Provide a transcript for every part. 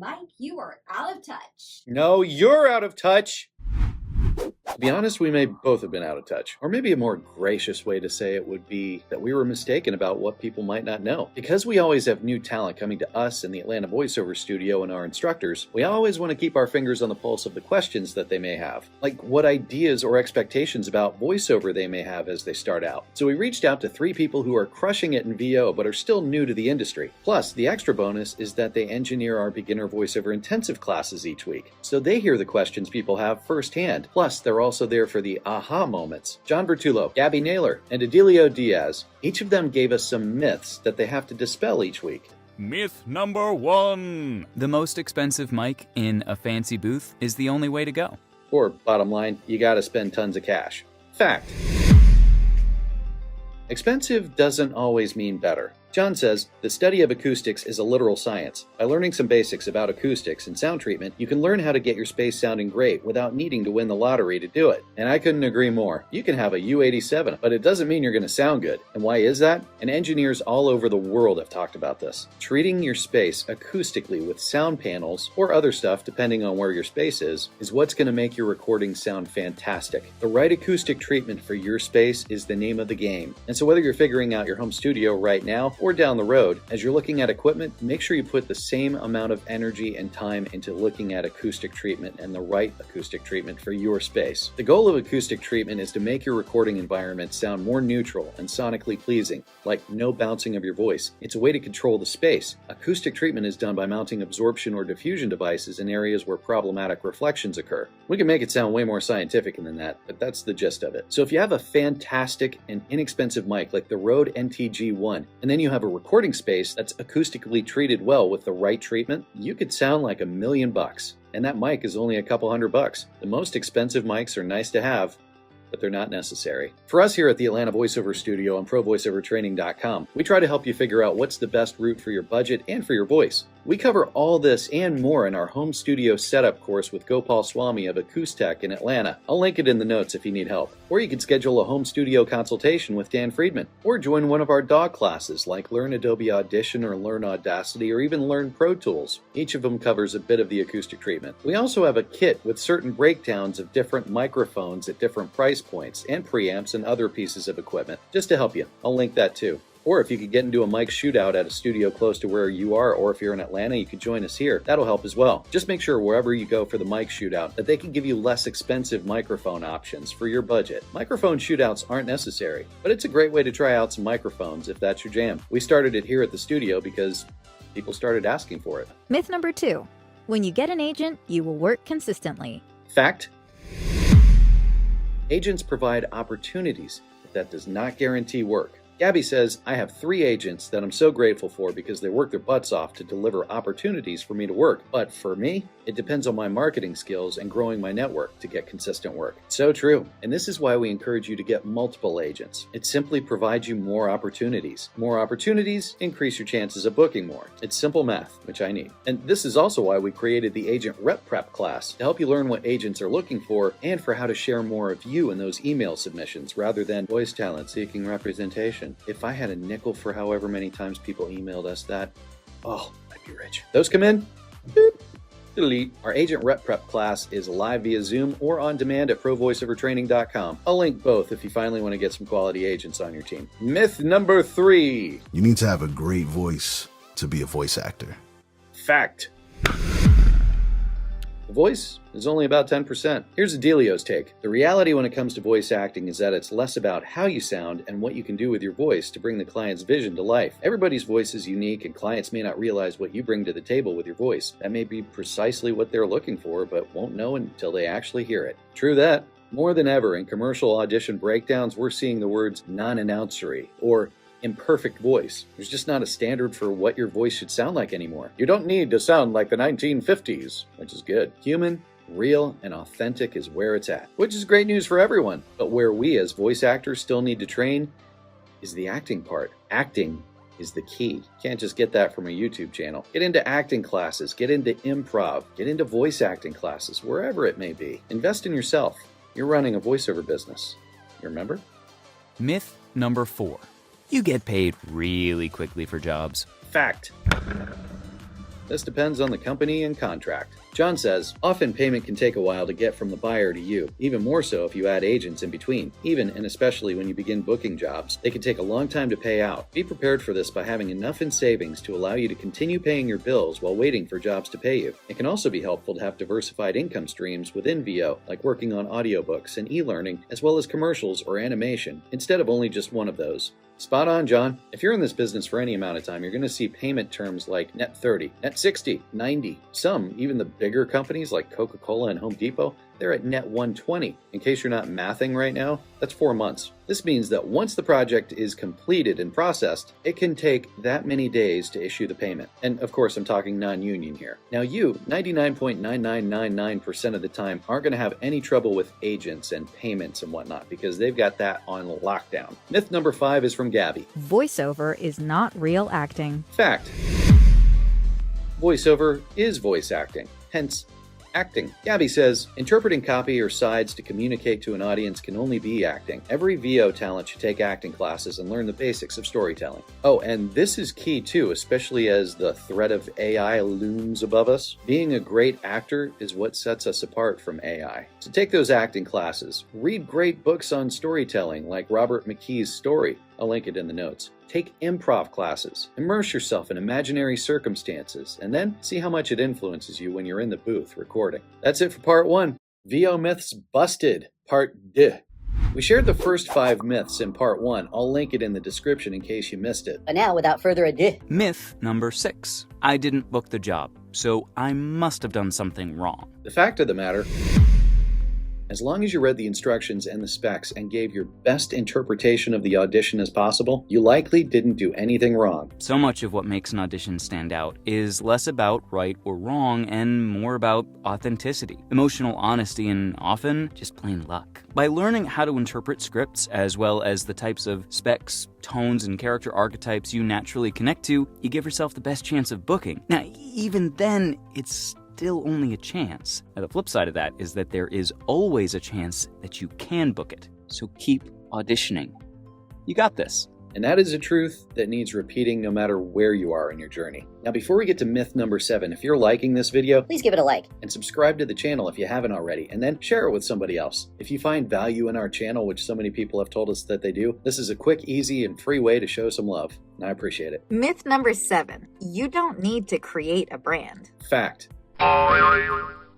Mike, you are out of touch. No, you're out of touch. To be honest, we may both have been out of touch. Or maybe a more gracious way to say it would be that we were mistaken about what people might not know. Because we always have new talent coming to us in the Atlanta Voiceover studio and our instructors, we always want to keep our fingers on the pulse of the questions that they may have. Like what ideas or expectations about voiceover they may have as they start out. So we reached out to 3 people who are crushing it in VO but are still new to the industry. Plus, the extra bonus is that they engineer our beginner voiceover intensive classes each week. So they hear the questions people have firsthand. Plus, they're also there for the aha moments. John Bertullo, Gabby Naylor, and Edilio Diaz, each of them gave us some myths that they have to dispel each week. Myth number 1. The most expensive mic in a fancy booth is the only way to go. Or, bottom line, you gotta spend tons of cash. Fact. Expensive doesn't always mean better. John says, the study of acoustics is a literal science. By learning some basics about acoustics and sound treatment, you can learn how to get your space sounding great without needing to win the lottery to do it. And I couldn't agree more. You can have a U87, but it doesn't mean you're going to sound good. And why is that? And engineers all over the world have talked about this. Treating your space acoustically with sound panels, or other stuff depending on where your space is what's going to make your recording sound fantastic. The right acoustic treatment for your space is the name of the game. And so whether you're figuring out your home studio right now, or down the road, as you're looking at equipment, make sure you put the same amount of energy and time into looking at acoustic treatment and the right acoustic treatment for your space. The goal of acoustic treatment is to make your recording environment sound more neutral and sonically pleasing, like no bouncing of your voice. It's a way to control the space. Acoustic treatment is done by mounting absorption or diffusion devices in areas where problematic reflections occur. We can make it sound way more scientific than that, but that's the gist of it. So if you have a fantastic and inexpensive mic like the Rode NTG1, and then you have a recording space that's acoustically treated well with the right treatment, you could sound like $1 million. And that mic is only a couple $100. The most expensive mics are nice to have, but they're not necessary. For us here at the Atlanta Voiceover Studio on ProVoiceoverTraining.com, we try to help you figure out what's the best route for your budget and for your voice. We cover all this and more in our home studio setup course with Gopal Swami of Acoustech in Atlanta. I'll link it in the notes if you need help. Or you can schedule a home studio consultation with Dan Friedman. Or join one of our dog classes like Learn Adobe Audition or Learn Audacity or even Learn Pro Tools. Each of them covers a bit of the acoustic treatment. We also have a kit with certain breakdowns of different microphones at different price points and preamps and other pieces of equipment, just to help you. I'll link that too. Or if you could get into a mic shootout at a studio close to where you are, or if you're in Atlanta, you could join us here. That'll help as well. Just make sure wherever you go for the mic shootout that they can give you less expensive microphone options for your budget. Microphone shootouts aren't necessary, but it's a great way to try out some microphones if that's your jam. We started it here at the studio because people started asking for it. Myth number 2. When you get an agent, you will work consistently. Fact. Agents provide opportunities, but that does not guarantee work. Gabby says, I have 3 agents that I'm so grateful for because they work their butts off to deliver opportunities for me to work. But for me, it depends on my marketing skills and growing my network to get consistent work. So true. And this is why we encourage you to get multiple agents. It simply provides you more opportunities. More opportunities increase your chances of booking more. It's simple math, which I need. And this is also why we created the Agent Rep Prep class to help you learn what agents are looking for and for how to share more of you in those email submissions rather than voice talent seeking representation. If I had a nickel for however many times people emailed us that, oh, I'd be rich. Those come in, boop, delete. Our Agent Rep Prep class is live via Zoom or on demand at ProVoiceoverTraining.com. I'll link both if you finally want to get some quality agents on your team. Myth number 3. You need to have a great voice to be a voice actor. Fact. The voice is only about 10%. Here's Edilio's take. The reality when it comes to voice acting is that it's less about how you sound and what you can do with your voice to bring the client's vision to life. Everybody's voice is unique and clients may not realize what you bring to the table with your voice. That may be precisely what they're looking for, but won't know until they actually hear it. True that. More than ever in commercial audition breakdowns, we're seeing the words non-announcery or imperfect voice. There's just not a standard for what your voice should sound like anymore. You don't need to sound like the 1950s, which is good. Human, real, and authentic is where it's at, which is great news for everyone. But where we as voice actors still need to train is the acting part. Acting is the key. Can't just get that from a YouTube channel. Get into acting classes, get into improv, get into voice acting classes, wherever it may be. Invest in yourself. You're running a voiceover business. You remember? Myth number 4. You get paid really quickly for jobs. Fact. This depends on the company and contract. John says, often payment can take a while to get from the buyer to you, even more so if you add agents in between. Even and especially when you begin booking jobs, they can take a long time to pay out. Be prepared for this by having enough in savings to allow you to continue paying your bills while waiting for jobs to pay you. It can also be helpful to have diversified income streams within VO, like working on audiobooks and e-learning, as well as commercials or animation, instead of only just one of those. Spot on, John. If you're in this business for any amount of time, you're going to see payment terms like net 30, net 60, 90. Some, even the bigger companies like Coca-Cola and Home Depot, they're at net 120. In case you're not mathing right now, that's 4 months. This means that once the project is completed and processed, it can take that many days to issue the payment. And of course, I'm talking non-union here. Now you, 99.9999% of the time, aren't going to have any trouble with agents and payments and whatnot because they've got that on lockdown. Myth number 5 is from Gabby. Voiceover is not real acting. Fact. Voiceover is voice acting, hence acting. Gabby says, interpreting copy or sides to communicate to an audience can only be acting. Every VO talent should take acting classes and learn the basics of storytelling. Oh, and this is key too, especially as the threat of AI looms above us. Being a great actor is what sets us apart from AI. So take those acting classes. Read great books on storytelling like Robert McKee's Story. I'll link it in the notes. Take improv classes. Immerse yourself in imaginary circumstances, and then see how much it influences you when you're in the booth recording. That's it for part 1. VO Myths Busted, part 2. We shared the first 5 myths in part 1. I'll link it in the description in case you missed it. But now, without further ado, Myth number 6. I didn't book the job, so I must have done something wrong. The fact of the matter, as long as you read the instructions and the specs and gave your best interpretation of the audition as possible, you likely didn't do anything wrong. So much of what makes an audition stand out is less about right or wrong and more about authenticity, emotional honesty, and often just plain luck. By learning how to interpret scripts as well as the types of specs, tones, and character archetypes you naturally connect to, you give yourself the best chance of booking. Now, even then, it's still only a chance. Now, the flip side of that is that there is always a chance that you can book it. So keep auditioning. You got this. And that is a truth that needs repeating no matter where you are in your journey. Now, before we get to myth number 7, if you're liking this video, please give it a like. And subscribe to the channel if you haven't already, and then share it with somebody else. If you find value in our channel, which so many people have told us that they do, this is a quick, easy, and free way to show some love. And I appreciate it. Myth number 7. You don't need to create a brand. Fact.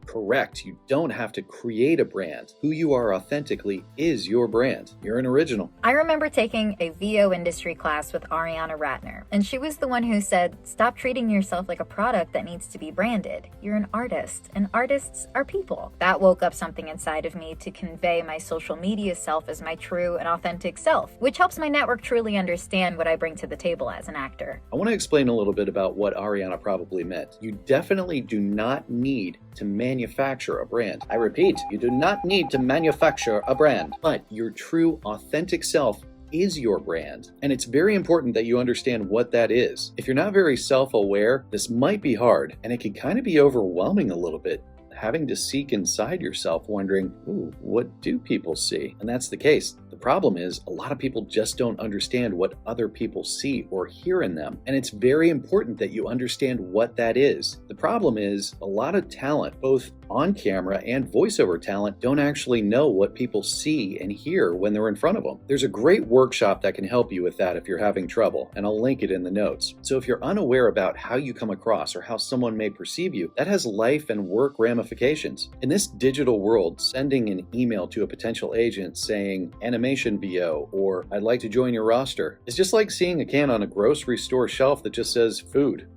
Correct. You don't have to create a brand. Who you are authentically is your brand. You're an original. I remember taking a VO industry class with Ariana Ratner, and she was the one who said, stop treating yourself like a product that needs to be branded. You're an artist, and artists are people. That woke up something inside of me to convey my social media self as my true and authentic self, which helps my network truly understand what I bring to the table as an actor. I want to explain a little bit about what Ariana probably meant. You definitely do not need to manufacture a brand. I repeat, you do not need to manufacture a brand, but your true, authentic self is your brand. And it's very important that you understand what that is. If you're not very self-aware, this might be hard, and it can kind of be overwhelming a little bit, having to seek inside yourself, wondering, ooh, what do people see? And that's the case. The problem is a lot of people just don't understand what other people see or hear in them. And it's very important that you understand what that is. The problem is a lot of talent, both on camera and voiceover talent, don't actually know what people see and hear when they're in front of them. There's a great workshop that can help you with that if you're having trouble, and I'll link it in the notes. So if you're unaware about how you come across or how someone may perceive you, that has life and work ramifications. In this digital world, sending an email to a potential agent saying animation VO or I'd like to join your roster is just like seeing a can on a grocery store shelf that just says food.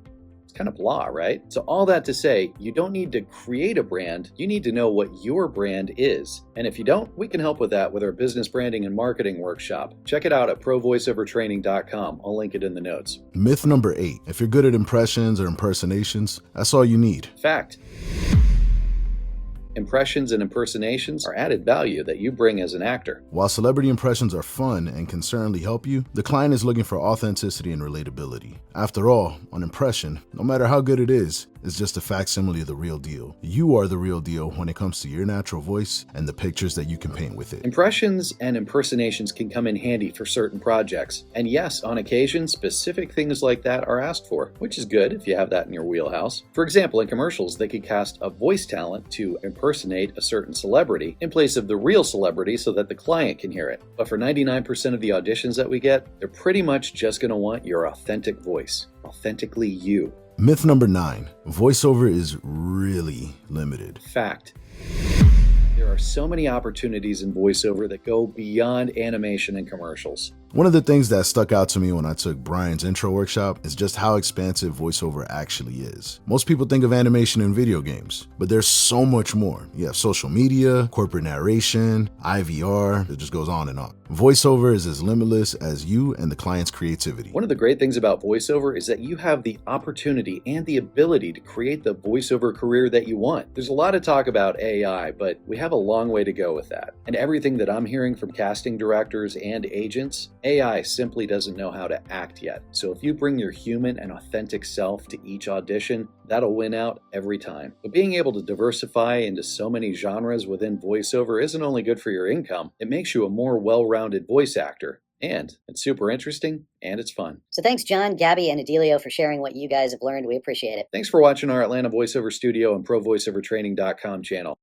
Kind of blah, right? So all that to say, you don't need to create a brand, you need to know what your brand is. And if you don't, we can help with that with our business branding and marketing workshop. Check it out at provoiceovertraining.com. I'll link it in the notes. Myth number 8. If you're good at impressions or impersonations, that's all you need. Fact. Impressions and impersonations are added value that you bring as an actor. While celebrity impressions are fun and can certainly help you, the client is looking for authenticity and relatability. After all, an impression, no matter how good it is, is just a facsimile of the real deal. You are the real deal when it comes to your natural voice and the pictures that you can paint with it. Impressions and impersonations can come in handy for certain projects. And yes, on occasion, specific things like that are asked for, which is good if you have that in your wheelhouse. For example, in commercials, they could cast a voice talent to impersonate a certain celebrity in place of the real celebrity so that the client can hear it. But for 99% of the auditions that we get, they're pretty much just going to want your authentic voice, authentically you. Myth number 9, voiceover is really limited. Fact. There are so many opportunities in voiceover that go beyond animation and commercials. One of the things that stuck out to me when I took Brian's intro workshop is just how expansive voiceover actually is. Most people think of animation in video games, but there's so much more. You have social media, corporate narration, IVR, it just goes on and on. Voiceover is as limitless as you and the client's creativity. One of the great things about voiceover is that you have the opportunity and the ability to create the voiceover career that you want. There's a lot of talk about AI, but we have a long way to go with that. And everything that I'm hearing from casting directors and agents, AI simply doesn't know how to act yet. So if you bring your human and authentic self to each audition, that'll win out every time. But being able to diversify into so many genres within voiceover isn't only good for your income, it makes you a more well-rounded voice actor. And it's super interesting, and it's fun. So thanks, John, Gabby, and Edilio for sharing what you guys have learned. We appreciate it. Thanks for watching our Atlanta Voiceover Studio and ProVoiceoverTraining.com channel.